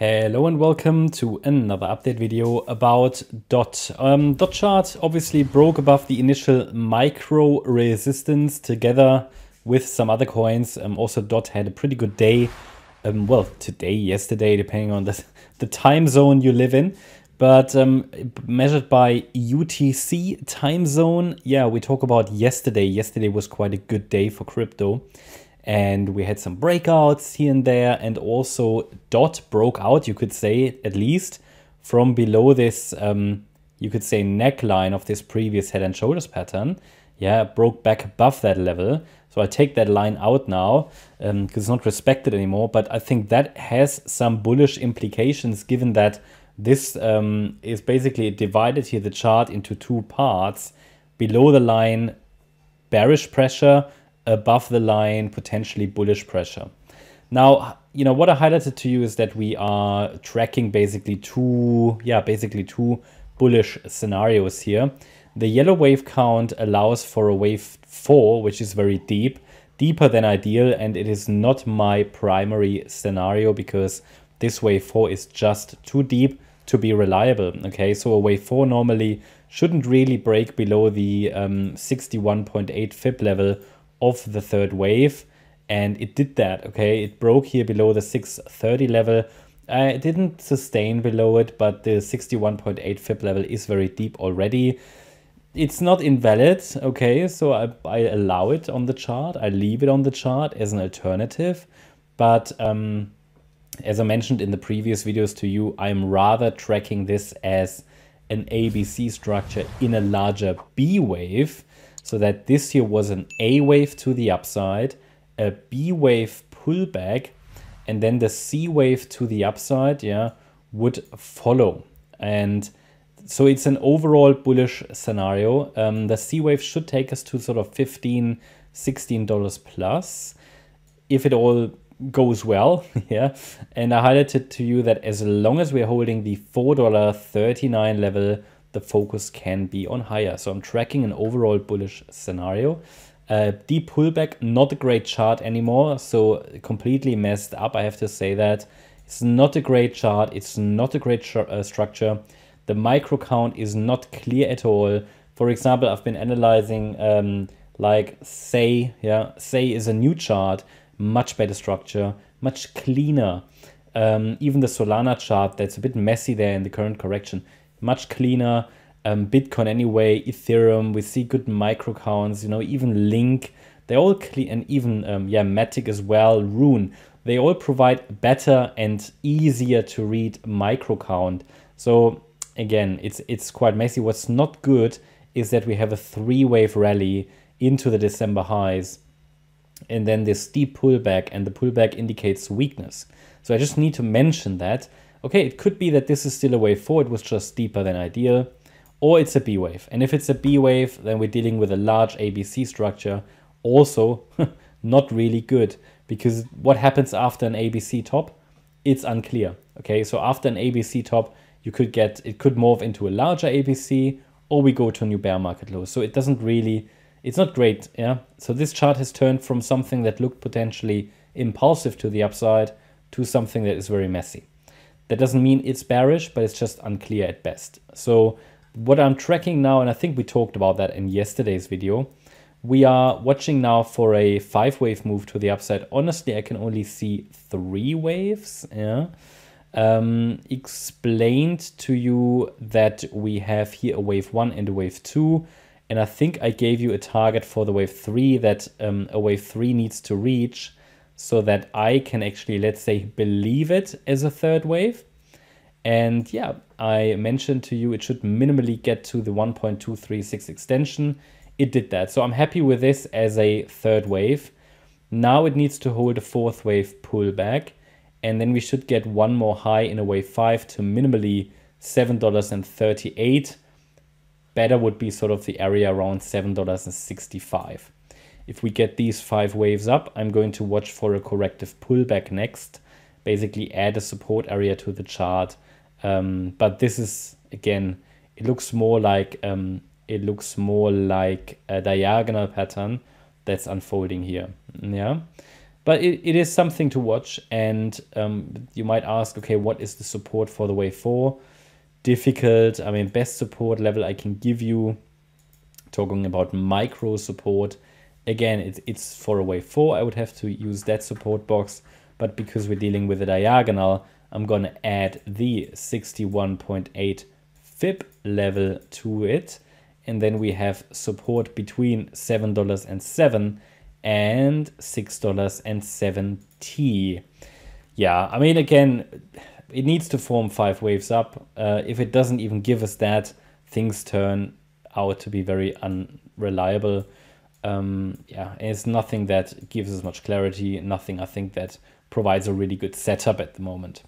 Hello and welcome to another update video about DOT. DOT chart obviously broke above the initial micro resistance together with some other coins. Also DOT had a pretty good day. Well, today, yesterday, depending on the time zone you live in. But measured by UTC time zone, yeah, we talk about yesterday. Yesterday was quite a good day for crypto. And we had some breakouts here and there, and also DOT broke out, you could say, at least from below this, you could say, neckline of this previous head and shoulders pattern. Yeah, broke back above that level. So I take that line out now because it's not respected anymore. But I think that has some bullish implications, given that this is basically divided here, the chart, into two parts. Below the line, bearish pressure. Above the line, potentially bullish pressure. Now, you know, what I highlighted to you is that we are tracking basically two bullish scenarios here. The yellow wave count allows for a wave 4, which is very deep, deeper than ideal, and it is not my primary scenario because this wave 4 is just too deep to be reliable. Okay, so a wave 4 normally shouldn't really break below the 61.8 fib level of the third wave, and it did that. Okay, it broke here below the 630 level. It didn't sustain below it, but the 61.8 fib level is very deep already. It's not invalid. Okay, so I allow it on the chart. I leave it on the chart as an alternative, but as I mentioned in the previous videos to you, I'm rather tracking this as an ABC structure in a larger B wave. So that this here was an A wave to the upside, a B wave pullback, and then the C wave to the upside, yeah, would follow. And so it's an overall bullish scenario. The C wave should take us to sort of $15, $16 plus if it all goes well. Yeah. And I highlighted to you that as long as we're holding the $4.39 level, the focus can be on higher. So I'm tracking an overall bullish scenario. Deep pullback, not a great chart anymore. So completely messed up, I have to say that. It's not a great chart. It's not a great structure. The micro count is not clear at all. For example, I've been analyzing like Say is a new chart, much better structure, much cleaner. Even the Solana chart, that's a bit messy there in the current correction. Much cleaner. Bitcoin anyway, Ethereum, we see good micro counts, you know, even Link, they're all clean, and even Matic as well, Rune, they all provide better and easier to read micro count. So again, it's quite messy. What's not good is that we have a 3-wave rally into the December highs and then this steep pullback, and the pullback indicates weakness. So I just need to mention that. Okay, it could be that this is still a wave 4, it was just deeper than ideal, or it's a B wave. And if it's a B wave, then we're dealing with a large ABC structure. Also, not really good, because what happens after an ABC top? It's unclear. Okay, so after an ABC top, it could morph into a larger ABC, or we go to a new bear market low. So it doesn't really, it's not great. Yeah. So this chart has turned from something that looked potentially impulsive to the upside to something that is very messy. That doesn't mean it's bearish, but it's just unclear at best. So what I'm tracking now, and I think we talked about that in yesterday's video, we are watching now for a 5-wave move to the upside. Honestly, I can only see 3 waves. Yeah. Explained to you that we have here a wave 1 and a wave 2. And I think I gave you a target for the wave 3 that a wave 3 needs to reach, so that I can actually, let's say, believe it as a 3rd wave. And yeah, I mentioned to you it should minimally get to the 1.236 extension. It did that. So I'm happy with this as a 3rd wave. Now it needs to hold a 4th wave pullback. And then we should get one more high in a wave 5 to minimally $7.38. Better would be sort of the area around $7.65. If we get these 5 waves up, I'm going to watch for a corrective pullback next. Basically add a support area to the chart. But this is, again, it looks more like a diagonal pattern that's unfolding here. Yeah. But it is something to watch. And you might ask, okay, what is the support for the wave 4? Difficult. I mean, best support level I can give you, talking about micro support. Again, it's for a wave 4. I would have to use that support box. But because we're dealing with a diagonal, I'm going to add the 61.8 Fib level to it. And then we have support between $7.07 and $6.07. Yeah, I mean, again, it needs to form 5 waves up. If it doesn't even give us that, things turn out to be very unreliable. Yeah, it's nothing that gives us much clarity, nothing I think that provides a really good setup at the moment.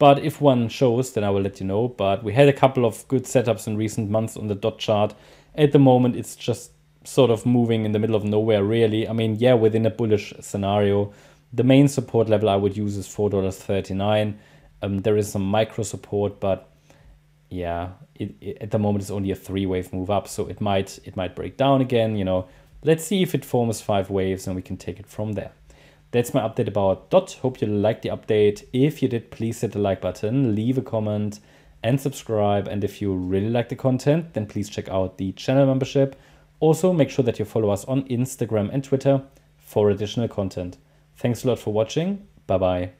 But if one shows, then I will let you know. But we had a couple of good setups in recent months on the DOT chart. At the moment, it's just sort of moving in the middle of nowhere, really. I mean, yeah, within a bullish scenario, the main support level I would use is $4.39. There is some micro support, but yeah, at the moment it's only a 3-wave move up, so it might break down again. You know, let's see if it forms 5 waves, and we can take it from there. That's my update about DOT. Hope you liked the update. If you did, please hit the like button, leave a comment, and subscribe. And if you really like the content, then please check out the channel membership. Also, make sure that you follow us on Instagram and Twitter for additional content. Thanks a lot for watching. Bye-bye.